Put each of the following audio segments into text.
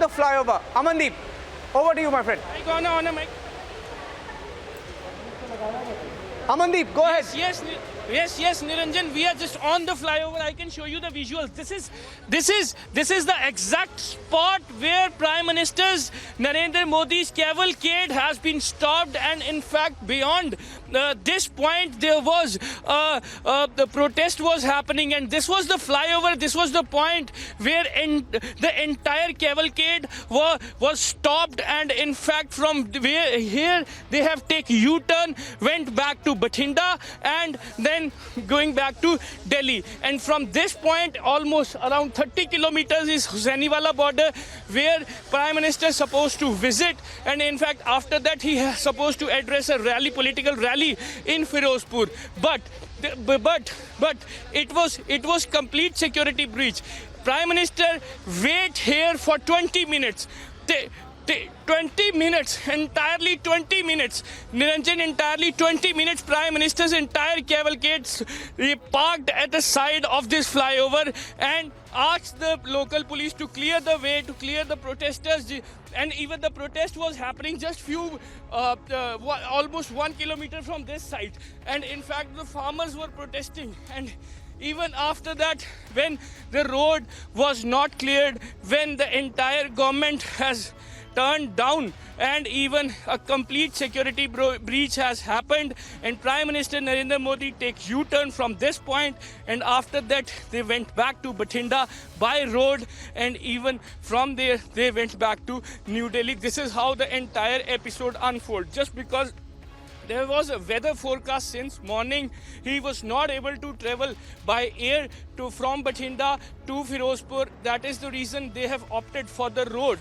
on the flyover. Amandeep, over to you, my friend. On a mic. Amandeep, go ahead. Yes, Niranjan. We are just on the flyover. I can show you the visuals. This is the exact spot where Prime Minister's Narendra Modi's cavalcade has been stopped, and in fact, beyond this point, there was the protest was happening, and this was the flyover. This was the point where the entire cavalcade was stopped, and in fact, from where here they have taken U-turn, went back to Bathinda, and then going back to Delhi. And from this point, almost around 30 kilometers is Hussainiwala border, where Prime Minister is supposed to visit. And in fact, after that, he is supposed to address a political rally in Firozpur. But it was complete security breach. Prime Minister wait here for 20 minutes. 20 minutes, entirely 20 minutes. Niranjan, entirely 20 minutes. Prime Minister's entire cavalcade parked at the side of this flyover and asked the local police to clear the way, to clear the protesters. And even the protest was happening just almost 1 kilometer from this site. And in fact, the farmers were protesting. And even after that, when the road was not cleared, when the entire government has turned down, and even a complete security breach has happened, and Prime Minister Narendra Modi takes U-turn from this point, and after that they went back to Bathinda by road, and even from there they went back to New Delhi. This is how the entire episode unfolds. Just because there was a weather forecast since morning, he was not able to travel by air from Bathinda to Firozpur. That is the reason they have opted for the road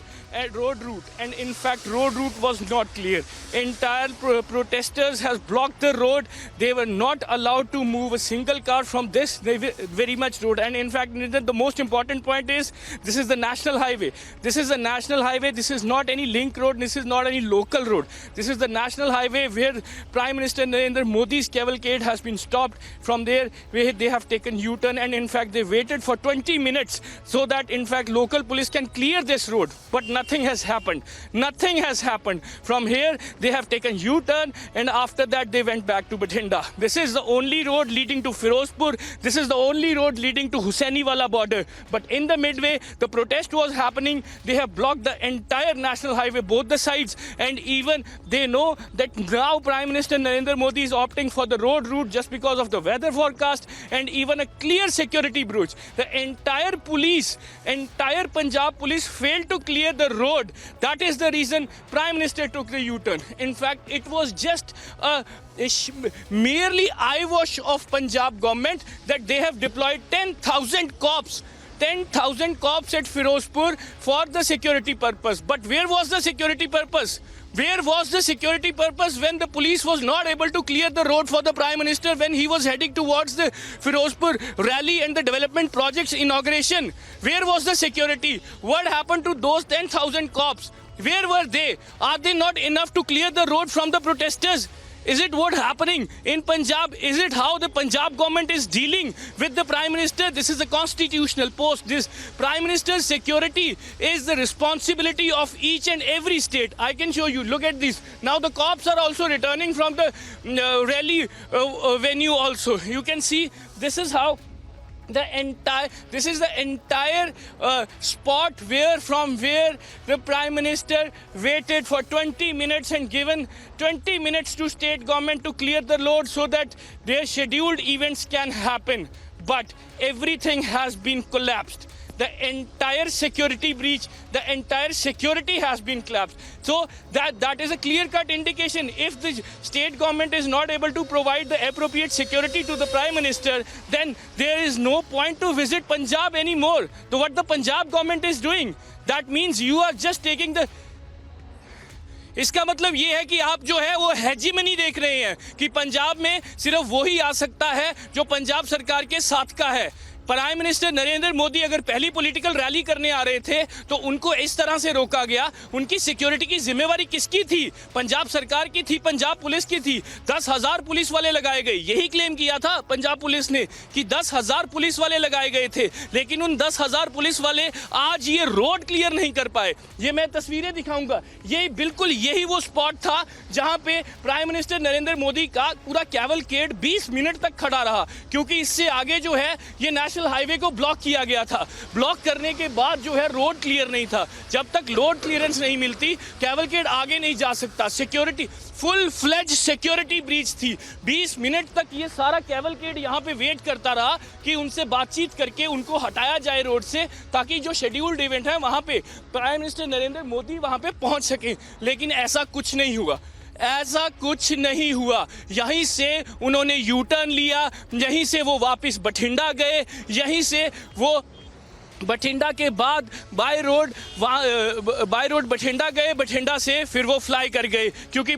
route. And in fact, road route was not clear. Entire protesters has blocked the road. They were not allowed to move a single car from this very much road. And in fact, the most important point is, this is the national highway. This is a national highway. This is not any link road. This is not any local road. This is the national highway where Prime Minister Narendra Modi's cavalcade has been stopped. From there, where they have taken U-turn, and in fact, they waited for 20 minutes so that in fact local police can clear this road. But nothing has happened. Nothing has happened. From here, they have taken U-turn, and after that, they went back to Bathinda. This is the only road leading to Firozpur. This is the only road leading to Hussainiwala border. But in the midway, the protest was happening. They have blocked the entire national highway, both the sides, and even they know that now Prime Minister Narendra Modi is opting for the road route just because of the weather forecast and even a clear security breach. The entire police, entire Punjab police failed to clear the road. That is the reason Prime Minister took the U-turn. In fact, it was just a merely eyewash of Punjab government that they have deployed 10,000 cops. 10,000 cops at Firozpur for the security purpose. But where was the security purpose? Where was the security purpose when the police was not able to clear the road for the Prime Minister when he was heading towards the Firozpur rally and the development projects inauguration? Where was the security? What happened to those 10,000 cops? Where were they? Are they not enough to clear the road from the protesters? Is it what happening in Punjab? Is it how the Punjab government is dealing with the Prime Minister? This is a constitutional post. This Prime Minister's security is the responsibility of each and every state. I can show you. Look at this. Now the cops are also returning from the rally venue also. You can see this is how the entire spot from where the Prime Minister waited for 20 minutes and given 20 minutes to state government to clear the road so that their scheduled events can happen. But everything has been collapsed. The entire security breach, the entire security has been collapsed. So that is a clear-cut indication. If the state government is not able to provide the appropriate security to the Prime Minister, then there is no point to visit Punjab anymore. So what the Punjab government is doing, that means you are just taking the... इसका मतलब ये है कि आप जो है वो hegemony देख रहे हैं कि पंजाब में सिर्फ वही आ सकता है जो पंजाब सरकार के साथ का है. प्राइम मिनिस्टर नरेंद्र मोदी अगर पहली पॉलिटिकल रैली करने आ रहे थे तो उनको इस तरह से रोका गया। उनकी सिक्योरिटी की जिम्मेवारी किसकी थी? पंजाब सरकार की थी, पंजाब पुलिस की थी। 10,000 पुलिस वाले लगाए गए, यही क्लेम किया था पंजाब पुलिस ने कि 10,000 पुलिस वाले लगाए गए थे, लेकिन उन 10,000 पुलिस वाले आज ये रोड क्लियर नहीं कर पाए। ये मैं तस्वीरें दिखाऊंगा, ये बिल्कुल यही वो स्पॉट था जहां पे प्राइम मिनिस्टर नरेंद्र मोदी का पूरा कैवलकेड 20 मिनट तक खड़ा रहा, क्योंकि इससे आगे जो है ये नेशनल हाईवे को ब्लॉक किया गया था। ब्लॉक करने के बाद जो है रोड क्लियर नहीं था। जब तक रोड क्लियरेंस नहीं मिलती कैवलकेड आगे नहीं जा सकता। Security, full fledged security breach थी। 20 मिनट तक ये सारा कैवलकेड यहाँ पे वेट करता रहा कि उनसे बातचीत करके उनको हटाया जाए रोड से, ताकि जो शेड्यूल्ड इवेंट है वहाँ पे प्राइम मिनिस्टर नरेंद्र मोदी वहाँ पे पहुँच सके। लेकिन ऐसा कुछ नहीं हुआ, ऐसा कुछ नहीं हुआ। यहीं से उन्होंने यू टर्न लिया, यहीं से वो वापस बठिंडा गए, यहीं से वो बठिंडा के बाद बाय रोड बठिंडा गए, बठिंडा से फिर वो फ्लाई कर गए, क्योंकि